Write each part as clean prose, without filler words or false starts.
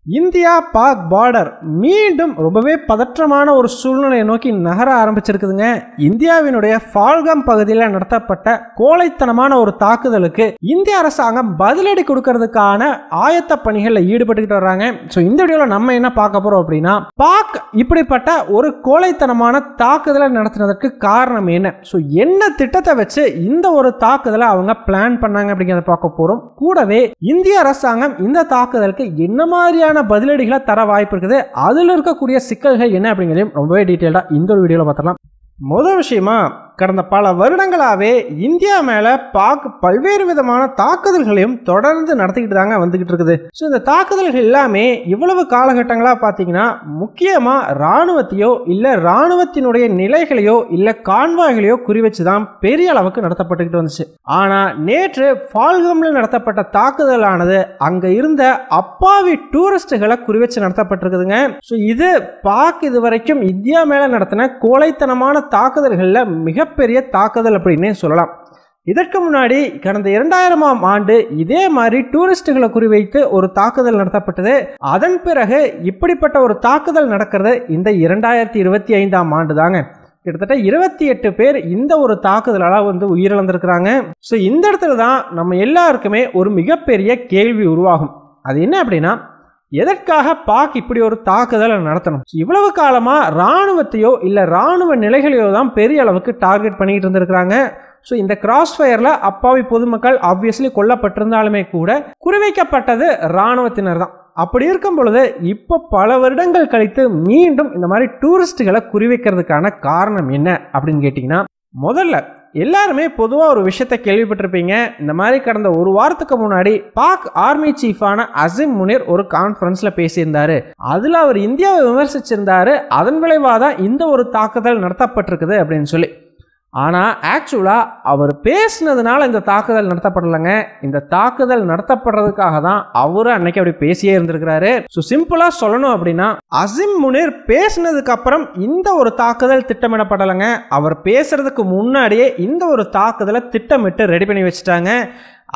India பாக் border மீண்டும் ரொம்பவே பதற்றமான ஒரு சூழ்நிலையை நோக்கி நகர ஆரம்பிச்சிருக்குதுங்க. இந்தியாவினுடைய பால்கம் பகுதியில் நடத்தப்பட்ட கோழைத்தனமான ஒரு தாக்குதலுக்கு இந்திய அரசாங்கம் பதிலடி கொடுக்கறதுக்கான ஆயத்த பணிகளில் ஈடுபட்டுக்கிட்டு வர்றாங்க. ஸோ இந்த வீடியோவில் நம்ம என்ன பார்க்க போறோம் அப்படின்னா, பாக் இப்படிப்பட்ட ஒரு கோழைத்தனமான தாக்குதலை நடத்தினதற்கு காரணம் என்ன, ஸோ என்ன திட்டத்தை வச்சு இந்த ஒரு தாக்குதலை அவங்க பிளான் பண்ணாங்க அப்படிங்கிறத பார்க்க போறோம். கூடவே இந்திய அரசாங்கம் இந்த தாக்குதலுக்கு என்ன மாதிரியான பதிலடிகளை தர வாய்ப்பு இருக்குது, அதில் இருக்கக்கூடிய சிக்கல்கள் என்ன அப்படிங்கிறதையும் ரொம்பவே டீட்டெயில்டா இந்த ஒரு வீடியோவில் பார்த்துடலாம். முதல் விஷயமா, கடந்த பல வருடங்களாகவே இந்தியா மேலே பாக் பல்வேறு விதமான தாக்குதல்களையும் தொடர்ந்து நடத்திக்கிட்டு தாங்க வந்துக்கிட்டு இருக்குது. ஸோ இந்த தாக்குதல்கள் எல்லாமே இவ்வளவு காலகட்டங்களாக பார்த்தீங்கன்னா முக்கியமாக இராணுவத்தையோ இல்லை இராணுவத்தினுடைய நிலைகளையோ இல்லை கான்வாய்களையோ குறிவச்சு தான் பெரிய அளவுக்கு நடத்தப்பட்டுக்கிட்டு வந்துச்சு. ஆனால் நேற்று பால்கமில் நடத்தப்பட்ட தாக்குதலானது அங்கே இருந்த அப்பாவி டூரிஸ்டுகளை குறிவச்சு நடத்தப்பட்டிருக்குதுங்க. ஸோ இது பாக் இதுவரைக்கும் இந்தியா மேலே நடத்தின கோழைத்தனமான தாக்குதல்களில் மிகப்பெரிய தாக்குதல் அப்படின்னே சொல்லலாம். இதற்கு முன்னாடி கடந்த 2000ஆம் ஆண்டு இதே மாதிரி டூரிஸ்டுகளை குறிவைத்து ஒரு தாக்குதல் நடத்தப்பட்டது. அதன் பிறகு இப்படிப்பட்ட ஒரு தாக்குதல் நடக்கிறது இந்த 2025ஆம் ஆண்டு தாங்க. கிட்டத்தட்ட 28 பேர் இந்த ஒரு தாக்குதலால் உயிரிழந்திருக்கிறாங்க. ஸோ இந்த இடத்துல தான் நம்ம எல்லாருக்குமே ஒரு மிகப்பெரிய கேள்வி உருவாகும். அது என்ன அப்படின்னா, எதற்காக பாக் இப்படி ஒரு தாக்குதலை நடத்தணும்? இவ்வளவு காலமா இராணுவத்தையோ இல்லை இராணுவ நிலைகளையோ தான் பெரிய அளவுக்கு டார்கெட் பண்ணிட்டு இருந்திருக்கிறாங்க. ஸோ இந்த கிராஸ் ஃபயர்ல அப்பாவி பொதுமக்கள் ஆப்வியஸ்லி கொல்லப்பட்டிருந்தாலுமே கூட குறிவைக்கப்பட்டது இராணுவத்தினர் தான். அப்படி இருக்கும் பொழுது இப்போ பல வருடங்கள் கழித்து மீண்டும் இந்த மாதிரி டூரிஸ்டுகளை குறிவைக்கிறதுக்கான காரணம் என்ன அப்படின்னு கேட்டிங்கன்னா, முதல்ல எல்லாருமே பொதுவாக ஒரு விஷயத்தை கேள்விப்பட்டிருப்பீங்க. இந்த மாதிரி கடந்த ஒரு வாரத்துக்கு முன்னாடி பாக் ஆர்மி சீஃபான அசிம் முனிர் ஒரு கான்ஃபரன்ஸில் பேசியிருந்தாரு. அதில் அவர் இந்தியாவை விமர்சிச்சிருந்தாரு. அதன் விளைவாக தான் இந்த ஒரு தாக்குதல் நடத்தப்பட்டிருக்குது அப்படின்னு சொல்லி. ஆனால் ஆக்சுவலாக அவர் பேசினதுனால இந்த தாக்குதல் நடத்தப்படலைங்க. இந்த தாக்குதல் நடத்தப்படுறதுக்காக தான் அவரு அன்னைக்கு அப்படி பேசியே இருந்திருக்கிறாரு. ஸோ சிம்பிளாக சொல்லணும் அப்படின்னா, அசிம் முனிர் பேசினதுக்கு அப்புறம் இந்த ஒரு தாக்குதல் திட்டமிடப்படலைங்க. அவர் பேசுறதுக்கு முன்னாடியே இந்த ஒரு தாக்குதலை திட்டமிட்டு ரெடி பண்ணி வச்சுட்டாங்க.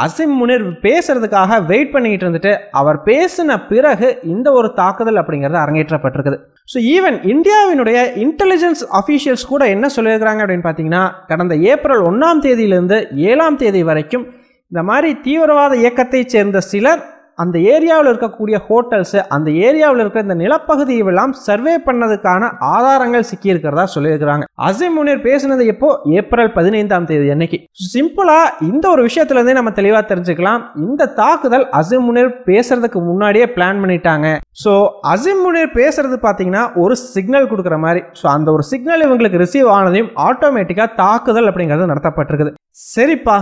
அசிம் முனிர் பேசுறதுக்காக வெயிட் பண்ணிக்கிட்டு இருந்துட்டு அவர் பேசின பிறகு இந்த ஒரு தாக்குதல் அப்படிங்கிறது அரங்கேற்றப்பட்டிருக்குது. ஸோ ஈவன் இந்தியாவினுடைய இன்டெலிஜென்ஸ் அஃபீஷியல்ஸ் கூட என்ன சொல்லியிருக்கிறாங்க அப்படின்னு பார்த்தீங்கன்னா, கடந்த ஏப்ரல் 1ஆம் தேதியிலிருந்து 7ஆம் தேதி வரைக்கும் இந்த மாதிரி தீவிரவாத இயக்கத்தை சேர்ந்த சிலர் அந்த ஏரியாவில் இருக்கக்கூடிய ஹோட்டல்ஸு, அந்த ஏரியாவில் இருக்கிற இந்த நிலப்பகுதியெல்லாம் சர்வே பண்ணதுக்கான ஆதாரங்கள் சிக்கியிருக்கிறதா சொல்லியிருக்கிறாங்க. அசிம் முனிர் பேசினது எப்போ? ஏப்ரல் 15ஆம் தேதி அன்னைக்கு. சிம்பிளா இந்த ஒரு விஷயத்துலேருந்தே நம்ம தெளிவாக தெரிஞ்சுக்கலாம், இந்த தாக்குதல் அசிம் முனிர் பேசுறதுக்கு முன்னாடியே பிளான் பண்ணிட்டாங்க. ஸோ அசிம் முனிர் பேசுறது பார்த்தீங்கன்னா ஒரு சிக்னல் கொடுக்குற மாதிரி. ஸோ அந்த ஒரு சிக்னல் இவங்களுக்கு ரிசீவ் ஆனதையும் ஆட்டோமேட்டிக்காக தாக்குதல் அப்படிங்கிறது நடத்தப்பட்டிருக்குது. சரிப்பா,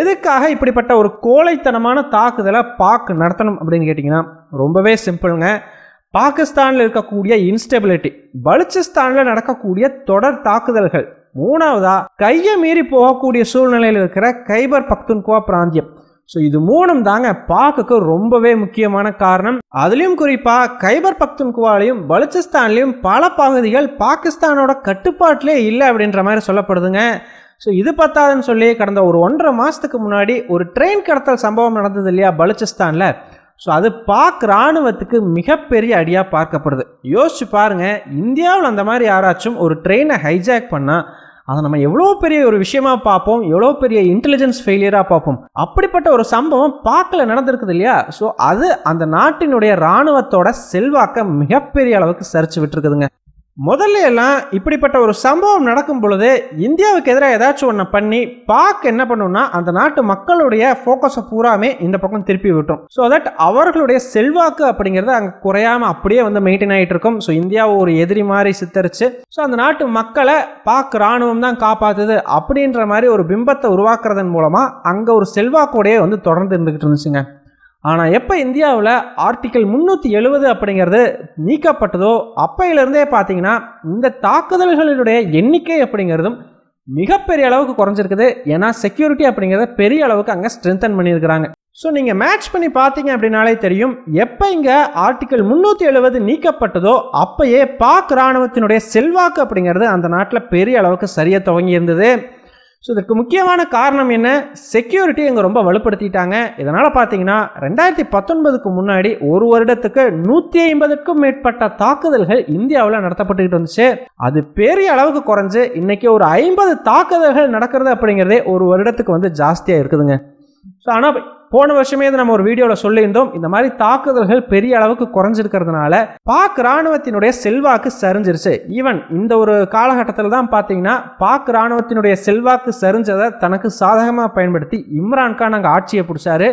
எதுக்காக இப்படிப்பட்ட ஒரு கோழைத்தனமான தாக்குதலை பாக் நடத்தணும் அப்படின்னு கேட்டிங்கன்னா, ரொம்பவே சிம்பிளுங்க. பாகிஸ்தானில் இருக்கக்கூடிய இன்ஸ்டெபிலிட்டி, பலுச்சிஸ்தானில் நடக்கக்கூடிய தொடர் தாக்குதல்கள், மூணாவதா கையை மீறி போகக்கூடிய சூழ்நிலையில் இருக்கிற கைபர் பக்துன்குவா பிராந்தியம். ஸோ இது மூணும் தாங்க பாக்குக்கு ரொம்பவே முக்கியமான காரணம். அதுலேயும் குறிப்பாக கைபர் பக்துன்குவாலையும் பலுச்சிஸ்தான்லையும் பல பகுதிகள் பாகிஸ்தானோட கட்டுப்பாட்டிலே இல்லை அப்படின்ற மாதிரி சொல்லப்படுதுங்க. ஸோ இது பத்தாதுன்னு சொல்லி கடந்த ஒரு 1.5 மாதத்துக்கு முன்னாடி ஒரு ட்ரெயின் கடத்தல் சம்பவம் நடந்தது இல்லையா பலுச்சிஸ்தானில். ஸோ அது பாக் இராணுவத்துக்கு மிகப்பெரிய அடியாக பார்க்கப்படுது. யோசிச்சு பாருங்க, இந்தியாவில் அந்த மாதிரி யாராச்சும் ஒரு ட்ரெயினை ஹைஜாக் பண்ணால் அதை நம்ம எவ்வளோ பெரிய ஒரு விஷயமா பார்ப்போம், எவ்வளோ பெரிய இன்டெலிஜென்ஸ் ஃபெயிலியராக பார்ப்போம். அப்படிப்பட்ட ஒரு சம்பவம் பாக்கில் நடந்திருக்குது இல்லையா. ஸோ அது அந்த நாட்டினுடைய இராணுவத்தோட செல்வாக்கை மிகப்பெரிய அளவுக்கு சரிச்சு விட்டுருக்குதுங்க. முதல்ல எல்லாம் இப்படிப்பட்ட ஒரு சம்பவம் நடக்கும் பொழுது இந்தியாவுக்கு எதிராக ஏதாச்சும் ஒன்று பண்ணி பாக் என்ன பண்ணுன்னா, அந்த நாட்டு மக்களுடைய ஃபோக்கஸை பூராமே இந்த பக்கம் திருப்பி விட்டோம். ஸோ தட் அவர்களுடைய செல்வாக்கு அப்படிங்கிறது அங்கே குறையாமல் அப்படியே மெயின்டைன் ஆகிட்டு இருக்கும். ஸோ இந்தியாவை ஒரு எதிரி மாதிரி சித்தரிச்சு ஸோ அந்த நாட்டு மக்களை பாக் இராணுவம் தான் காப்பாற்றுது அப்படின்ற மாதிரி ஒரு பிம்பத்தை உருவாக்குறதன் மூலமாக அங்கே ஒரு செல்வாக்கோடையே தொடர்ந்து இருந்துகிட்டு இருந்துச்சுங்க. ஆனால் எப்போ இந்தியாவில் ஆர்டிகல் 370 அப்படிங்கிறது நீக்கப்பட்டதோ அப்பையிலிருந்தே பார்த்தீங்கன்னா இந்த தாக்குதல்களுடைய எண்ணிக்கை அப்படிங்கிறதும் மிகப்பெரிய அளவுக்கு குறைஞ்சிருக்குது. ஏன்னா செக்யூரிட்டி அப்படிங்கிறத பெரிய அளவுக்கு அங்கே ஸ்ட்ரென்தன் பண்ணியிருக்கிறாங்க. ஸோ நீங்கள் மேட்ச் பண்ணி பார்த்தீங்க அப்படின்னாலே தெரியும், எப்போ இங்கே ஆர்டிகல் 370 நீக்கப்பட்டதோ அப்பயே பாக் இராணுவத்தினுடைய செல்வாக்கு அப்படிங்கிறது அந்த நாட்டில் பெரிய அளவுக்கு சரிய துவங்கி இருந்தது. ஸோ இதற்கு முக்கியமான காரணம் என்ன? செக்யூரிட்டி இங்கே ரொம்ப வலுப்படுத்திட்டாங்க. இதனால் பார்த்தீங்கன்னா 2019க்கு முன்னாடி ஒரு வருடத்துக்கு 150க்கும் மேற்பட்ட தாக்குதல்கள் இந்தியாவில் நடத்தப்பட்டுக்கிட்டு வந்துச்சு. அது பெரிய அளவுக்கு குறைஞ்சு இன்னைக்கு ஒரு 50 தாக்குதல்கள் நடக்கிறது அப்படிங்கிறதே ஒரு வருடத்துக்கு வந்து ஜாஸ்தியாக இருக்குதுங்க. ஸோ ஆனால் போன வருஷமே நம்ம ஒரு வீடியோவில் சொல்லியிருந்தோம், இந்த மாதிரி தாக்குதல்கள் பெரிய அளவுக்கு குறைஞ்சிருக்கிறதுனால பாக் ராணுவத்தினுடைய செல்வாக்கு சரிஞ்சிருச்சு. ஈவன் இந்த ஒரு காலகட்டத்தில் தான் பார்த்தீங்கன்னா பாக் ராணுவத்தினுடைய செல்வாக்கு சரிஞ்சதை தனக்கு சாதகமாக பயன்படுத்தி இம்ரான்கான் அங்கே ஆட்சியை பிடிச்சாரு.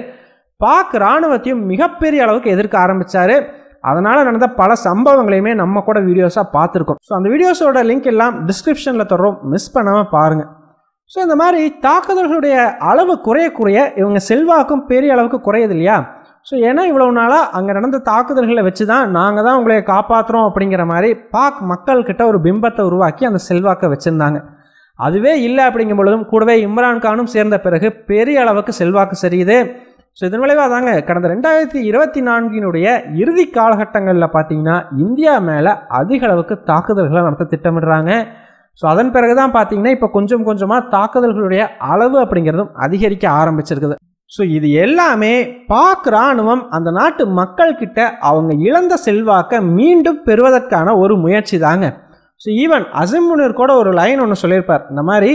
பாக் ராணுவத்தையும் மிகப்பெரிய அளவுக்கு எதிர்க்க ஆரம்பித்தார். அதனால் நடந்த பல சம்பவங்களையுமே நம்ம கூட வீடியோஸாக பார்த்துருக்கோம். ஸோ அந்த வீடியோஸோட லிங்க் எல்லாம் டிஸ்கிரிப்ஷனில் தர்றோம், மிஸ் பண்ணாமல் பாருங்கள். ஸோ இந்த மாதிரி தாக்குதல்களுடைய அளவு குறைய இவங்க செல்வாக்கும் பெரிய அளவுக்கு குறையுது இல்லையா? ஸோ ஏன்னா இவ்வளவு நாளாக அங்கே நடந்த தாக்குதல்களை வச்சு தான் நாங்கள் தான் உங்களை காப்பாற்றுறோம் அப்படிங்கிற மாதிரி பாக் மக்கள்கிட்ட ஒரு பிம்பத்தை உருவாக்கி அந்த செல்வாக்கை வச்சுருந்தாங்க. அதுவே இல்லை அப்படிங்கும் பொழுதும் கூடவே இம்ரான்கானும் சேர்ந்த பிறகு பெரிய அளவுக்கு செல்வாக்கு சரியுது. ஸோ இதன் விளைவாக தாங்க கடந்த 2024 இறுதி காலகட்டங்களில் பார்த்தீங்கன்னா இந்தியா மேலே அதிக அளவுக்கு தாக்குதல்களை நடத்த திட்டமிடுறாங்க. ஸோ அதன் பிறகு தான் பார்த்தீங்கன்னா இப்போ கொஞ்சம் கொஞ்சமாக தாக்குதல்களுடைய அளவு அப்படிங்கிறதும் அதிகரிக்க ஆரம்பிச்சிருக்குது. ஸோ இது எல்லாமே பாக் ராணுவம் அந்த நாட்டு மக்கள்கிட்ட அவங்க இழந்த செல்வாக்கை மீண்டும் பெறுவதற்கான ஒரு முயற்சி தாங்க. ஸோ ஈவன் அசிம் முனீர் கூட ஒரு லைன் ஒன்று சொல்லியிருப்பார், இந்த மாதிரி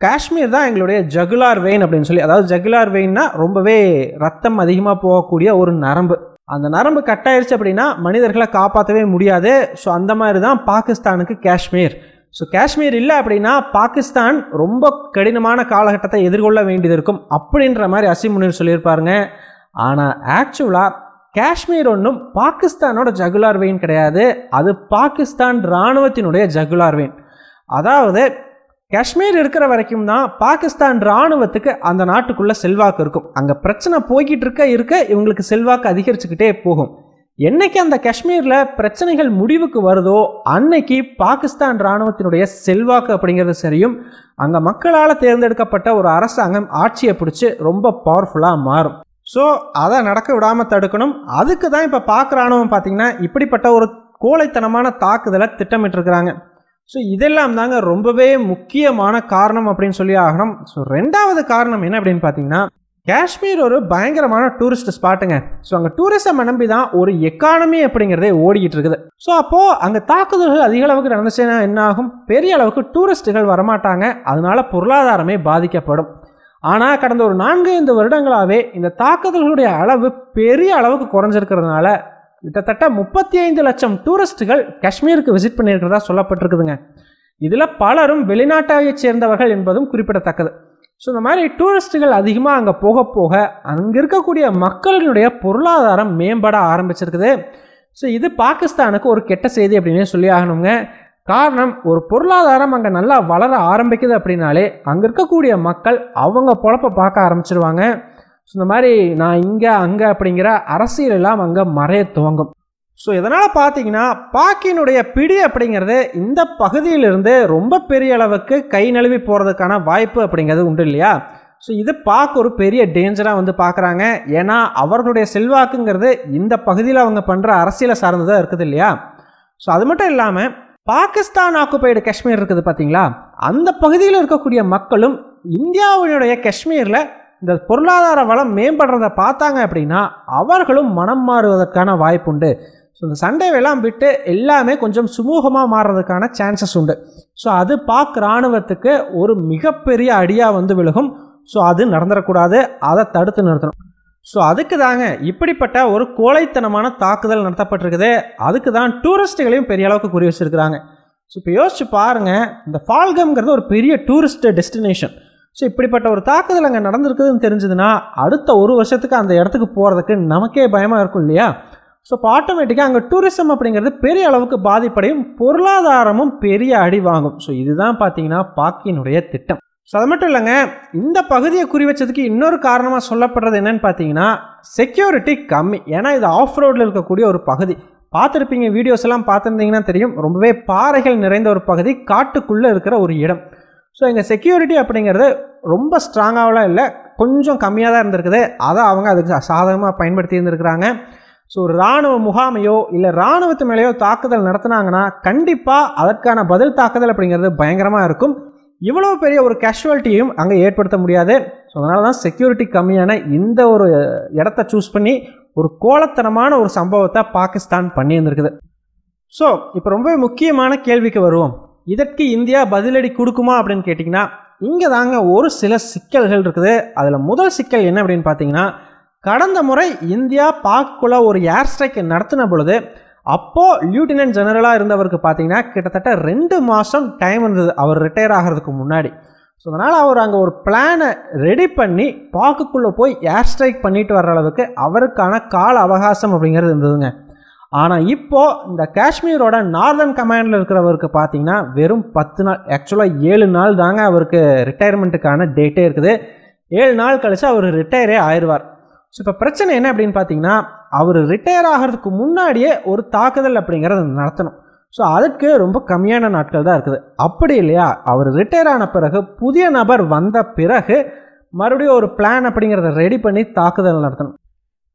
காஷ்மீர் தான் எங்களுடைய ஜகுலார் வெயின் அப்படின்னு சொல்லி. அதாவது ஜகுலார் வெயின்னா ரொம்பவே ரத்தம் அதிகமாக போகக்கூடிய ஒரு நரம்பு. அந்த நரம்பு கட்டாயிருச்சு அப்படின்னா மனிதர்களை காப்பாற்றவே முடியாது. ஸோ அந்த மாதிரி தான் பாகிஸ்தானுக்கு காஷ்மீர். ஸோ காஷ்மீர் இல்லை அப்படின்னா பாகிஸ்தான் ரொம்ப கடினமான காலகட்டத்தை எதிர்கொள்ள வேண்டியது இருக்கும் அப்படின்ற மாதிரி அசிம் முனீர் சொல்லியிருப்பாருங்க. ஆனால் ஆக்சுவலாக காஷ்மீர் ஒன்றும் பாகிஸ்தானோட ஜகுலார் வெயின் கிடையாது, அது பாகிஸ்தான் இராணுவத்தினுடைய ஜகுலார் வெயின். அதாவது காஷ்மீர் இருக்கிற வரைக்கும் தான் பாகிஸ்தான் இராணுவத்துக்கு அந்த நாட்டுக்குள்ளே செல்வாக்கு இருக்கும். அங்கே பிரச்சனை போய்கிட்டு இருக்க இவங்களுக்கு செல்வாக்கு அதிகரிச்சுக்கிட்டே போகும். என்னைக்கு அந்த காஷ்மீரில் பிரச்சனைகள் முடிவுக்கு வருதோ அன்னைக்கு பாகிஸ்தான் இராணுவத்தினுடைய செல்வாக்கு அப்படிங்கிறது சரியும். அங்கே மக்களால் தேர்ந்தெடுக்கப்பட்ட ஒரு அரசாங்கம் ஆட்சியை பிடிச்சி ரொம்ப பவர்ஃபுல்லாக மாறும். ஸோ அதை நடக்க விடாமல் தடுக்கணும். அதுக்கு தான் இப்போ பாக் ராணுவம் பார்த்திங்கன்னா இப்படிப்பட்ட ஒரு கோழைத்தனமான தாக்குதலை திட்டமிட்டிருக்கிறாங்க. ஸோ இதெல்லாம் தாங்க ரொம்பவே முக்கியமான காரணம் அப்படின்னு சொல்லி ஆகணும். ஸோ ரெண்டாவது காரணம் என்ன அப்படின்னு பார்த்தீங்கன்னா, காஷ்மீர் ஒரு பயங்கரமான டூரிஸ்ட் ஸ்பாட்டுங்க. ஸோ அங்கே டூரிசம் நம்பி தான் ஒரு எக்கானமி அப்படிங்கிறதே ஓடிக்கிட்டு இருக்குது. ஸோ அப்போது அங்கே தாக்குதல்கள் அதிக அளவுக்கு நடந்துச்சுன்னா என்ன ஆகும்? பெரிய அளவுக்கு டூரிஸ்ட்டுகள் வரமாட்டாங்க, அதனால பொருளாதாரமே பாதிக்கப்படும். ஆனால் கடந்த ஒரு 4-5 வருடங்களாகவே இந்த தாக்குதல்களுடைய அளவு பெரிய அளவுக்கு குறைஞ்சிருக்கிறதுனால கிட்டத்தட்ட 35 லட்சம் டூரிஸ்ட்டுகள் காஷ்மீருக்கு விசிட் பண்ணியிருக்கிறதா சொல்லப்பட்டிருக்குதுங்க. இதில் பலரும் வெளிநாட்டை சேர்ந்தவர்கள் என்பதும் குறிப்பிடத்தக்கது. ஸோ இந்த மாதிரி டூரிஸ்ட்டுகள் அதிகமாக அங்கே போக போக அங்கே இருக்கக்கூடிய மக்களுடைய பொருளாதாரம் மேம்பட ஆரம்பிச்சிருக்குது. ஸோ இது பாகிஸ்தானுக்கு ஒரு கெட்ட செய்தி அப்படின்னே சொல்லி ஆகணுங்க. காரணம், ஒரு பொருளாதாரம் அங்கே நல்லா வளர ஆரம்பிக்குது அப்படின்னாலே அங்கே இருக்கக்கூடிய மக்கள் அவங்க பொழப்பை பார்க்க ஆரம்பிச்சிருவாங்க. ஸோ இந்த மாதிரி நான் இங்கே அங்கே அப்படிங்கிற அரசியல் எல்லாம் அங்கே மறைய துவங்கும். ஸோ இதனால் பார்த்தீங்கன்னா பாக்கினுடைய பிடி அப்படிங்கிறது இந்த பகுதியிலிருந்து ரொம்ப பெரிய அளவுக்கு கை நழுவி போகிறதுக்கான வாய்ப்பு அப்படிங்கிறது உண்டு இல்லையா? ஸோ இது பாக் ஒரு பெரிய டேஞ்சராக வந்து பார்க்குறாங்க. ஏன்னா அவர்களுடைய செல்வாக்குங்கிறது இந்த பகுதியில் அவங்க பண்ணுற அரசியலை சார்ந்ததாக இருக்குது இல்லையா? ஸோ அது மட்டும் இல்லாமல் பாகிஸ்தான் ஆக்குபைடு காஷ்மீர் இருக்குது பார்த்தீங்களா, அந்த பகுதியில் இருக்கக்கூடிய மக்களும் இந்தியாவினுடைய காஷ்மீரில் இந்த பொருளாதார வளம் மேம்படுறதை பார்த்தாங்க அப்படின்னா அவர்களும் மனம் மாறுவதற்கான வாய்ப்பு உண்டு. ஸோ இந்த சண்டைவெல்லாம் விட்டு எல்லாமே கொஞ்சம் சுமூகமாக மாறுறதுக்கான சான்சஸ் உண்டு. ஸோ அது பாக் இராணுவத்துக்கு ஒரு மிகப்பெரிய அடியாக வந்து விழுகும். ஸோ அது நடந்துடக்கூடாது, அதை தடுத்து நிறுத்தணும். ஸோ அதுக்கு தாங்க இப்படிப்பட்ட ஒரு கோழைத்தனமான தாக்குதல் நடத்தப்பட்டிருக்குது. அதுக்கு தான் டூரிஸ்ட்டுகளையும் பெரிய அளவுக்கு குறி வச்சுருக்கிறாங்க. ஸோ இப்போ யோசிச்சு பாருங்கள், இந்த பால்கம்ங்கிறது ஒரு பெரிய டூரிஸ்ட் டெஸ்டினேஷன். ஸோ இப்படிப்பட்ட ஒரு தாக்குதல் அங்கே நடந்திருக்குதுன்னு தெரிஞ்சதுன்னா அடுத்த ஒரு வருஷத்துக்கு அந்த இடத்துக்கு போகிறதுக்கு நமக்கே பயமாக இருக்கும் இல்லையா? ஸோ இப்போ ஆட்டோமேட்டிக்காக அங்கே டூரிசம் அப்படிங்கிறது பெரிய அளவுக்கு பாதிப்படையும், பொருளாதாரமும் பெரிய அடி வாங்கும். ஸோ இதுதான் பார்த்தீங்கன்னா பாக்கினுடைய திட்டம். ஸோ அது மட்டும் இல்லைங்க, இந்த பகுதியை குறி வச்சதுக்கு இன்னொரு காரணமாக சொல்லப்படுறது என்னன்னு பார்த்தீங்கன்னா செக்யூரிட்டி கம்மி. ஏன்னா இது ஆஃப் ரோடில் இருக்கக்கூடிய ஒரு பகுதி. பார்த்துருப்பீங்க, வீடியோஸ் எல்லாம் பார்த்துருந்தீங்கன்னா தெரியும், ரொம்பவே பாறைகள் நிறைந்த ஒரு பகுதி, காட்டுக்குள்ளே இருக்கிற ஒரு இடம். ஸோ எங்கள் செக்யூரிட்டி அப்படிங்கிறது ரொம்ப ஸ்ட்ராங்காகலாம் இல்லை, கொஞ்சம் கம்மியாக தான் இருந்திருக்குது. அதை அவங்க அதுக்கு சாதகமாக பயன்படுத்தி இருந்திருக்கிறாங்க. ஸோ ஒரு இராணுவ முகாமையோ இல்லை இராணுவத்து மேலேயோ தாக்குதல் நடத்தினாங்கன்னா கண்டிப்பாக அதற்கான பதில் தாக்குதல் அப்படிங்கிறது பயங்கரமாக இருக்கும். இவ்வளோ பெரிய ஒரு கேஷுவாலிட்டியும் அங்கே ஏற்படுத்த முடியாது. ஸோ அதனால தான் செக்யூரிட்டி கம்மியான இந்த ஒரு இடத்த சூஸ் பண்ணி ஒரு கோலத்தனமான ஒரு சம்பவத்தை பாகிஸ்தான் பண்ணியிருந்திருக்குது. ஸோ இப்போ ரொம்ப முக்கியமான கேள்விக்கு வருவோம். இதற்கு இந்தியா பதிலடி கொடுக்குமா அப்படின்னு கேட்டிங்கன்னா, இங்கே தாங்க ஒரு சில சிக்கல்கள் இருக்குது. அதில் முதல் சிக்கல் என்ன அப்படின்னு பார்த்தீங்கன்னா, கடந்த முறை இந்தியா பாக்குள்ள ஒரு ஏர் ஸ்ட்ரைக் நடத்தின பொழுது அப்போது லியூட்டினன்ட் ஜெனரலாக இருந்தவருக்கு பார்த்தீங்கன்னா கிட்டத்தட்ட 2 மாதம் டைம் இருந்தது அவர் ரிட்டையர் ஆகிறதுக்கு முன்னாடி. ஸோ அதனால் அவர் அங்கே ஒரு பிளானை ரெடி பண்ணி பாக்குக்குள்ளே போய் ஏர் ஸ்ட்ரைக் பண்ணிட்டு வர்ற அளவுக்கு அவருக்கான கால அவகாசம் அப்படிங்கிறது இருந்ததுங்க. ஆனால் இப்போது இந்த காஷ்மீரோட நார்தர்ன் கமாண்டில் இருக்கிறவருக்கு பார்த்தீங்கன்னா வெறும் 10 நாள், ஆக்சுவலாக 7 நாள் தாங்க அவருக்கு ரிட்டையர்மெண்ட்டுக்கான டேட்டே இருக்குது. 7 நாள் கழித்து அவர் ரிட்டையரே ஆயிடுவார். ஸோ இப்போ பிரச்சனை என்ன அப்படின்னு பார்த்தீங்கன்னா, அவர் ரிட்டையர் ஆகிறதுக்கு முன்னாடியே ஒரு தாக்குதல் அப்படிங்கிறத நடத்தணும். ஸோ அதுக்கு ரொம்ப கம்மியான நாட்கள் தான் இருக்குது. அப்படி இல்லையா, அவர் ரிட்டையர் ஆன பிறகு புதிய நபர் வந்த பிறகு மறுபடியும் ஒரு பிளான் அப்படிங்கிறத ரெடி பண்ணி தாக்குதல் நடத்தணும்.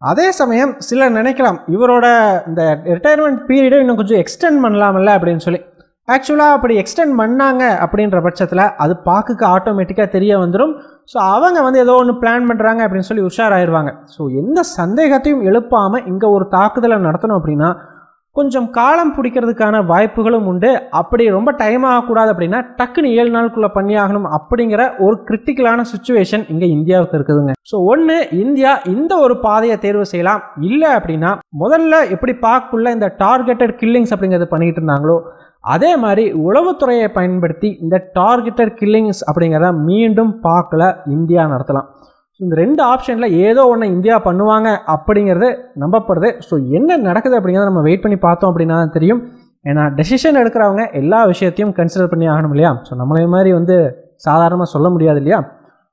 அதே சமயம் சிலர் நினைக்கலாம், இவரோட இந்த ரிட்டையர்மெண்ட் பீரியடை இன்னும் கொஞ்சம் எக்ஸ்டெண்ட் பண்ணலாம்ல அப்படின்னு சொல்லி. ஆக்சுவலாக அப்படி எக்ஸ்டெண்ட் பண்ணாங்க அப்படின்ற பட்சத்தில் அது பாக்குக்கு ஆட்டோமேட்டிக்காக தெரிய வந்துடும். ஸோ அவங்க வந்து ஏதோ ஒன்று பிளான் பண்ணுறாங்க அப்படின்னு சொல்லி உஷாராயிருவாங்க. ஸோ எந்த சந்தேகத்தையும் எழுப்பாமல் இங்கே ஒரு தாக்குதலை நடத்தணும் அப்படின்னா கொஞ்சம் காலம் பிடிக்கிறதுக்கான வாய்ப்புகளும் உண்டு. அப்படி ரொம்ப டைம் ஆகக்கூடாது அப்படின்னா டக்குன்னு 7 நாளுக்குள்ளே பண்ணி ஆகணும் அப்படிங்கிற ஒரு கிரிட்டிக்கலான சுச்சுவேஷன் இங்கே இந்தியாவுக்கு இருக்குதுங்க. ஸோ ஒன்று, இந்தியா இந்த ஒரு பாதையை தேர்வு செய்யலாம். இல்லை அப்படின்னா முதல்ல எப்படி பாக்குள்ள இந்த டார்கெட்டட் கில்லிங்ஸ் அப்படிங்கிறது பண்ணிக்கிட்டு இருந்தாங்களோ அதே மாதிரி உளவுத்துறையை பயன்படுத்தி இந்த டார்கெட்டட் கில்லிங்ஸ் அப்படிங்கிறத மீண்டும் பாக்கில் இந்தியா நடத்தலாம். இந்த 2 ஆப்ஷனில் ஏதோ ஒன்று இந்தியா பண்ணுவாங்க அப்படிங்கிறது நம்பப்படுது. ஸோ என்ன நடக்குது அப்படிங்கிறத நம்ம வெயிட் பண்ணி பார்த்தோம் அப்படின்னா தான் தெரியும். ஏன்னா டெசிஷன் எடுக்கிறவங்க எல்லா விஷயத்தையும் கன்சிடர் பண்ணி ஆகணும் இல்லையா. ஸோ நம்மளே மாதிரி வந்து சாதாரணமாக சொல்ல முடியாது இல்லையா.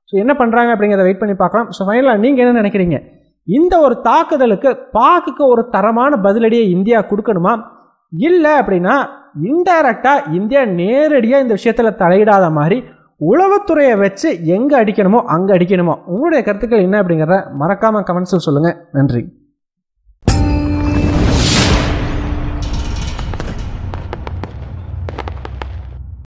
ஸோ என்ன பண்ணுறாங்க அப்படிங்கிறத வெயிட் பண்ணி பார்க்கலாம். ஸோ ஃபைனலாக நீங்கள் என்ன நினைக்கிறீங்க? இந்த ஒரு தாக்குதலுக்கு பாக்குக்கு ஒரு தரமான பதிலடியை இந்தியா கொடுக்கணுமா, இல்லை அப்படின்னா இன்டைரக்டாக இந்தியா நேரடியாக இந்த விஷயத்தில் தலையிடாத மாதிரி உளவுத்துறையை வச்சு எங்கே அடிக்கணுமோ அங்கே அடிக்கணுமோ? உங்களுடைய கருத்துக்கள் என்ன அப்படிங்கிறத மறக்காமல் கமெண்ட்ஸில் சொல்லுங்கள். நன்றி.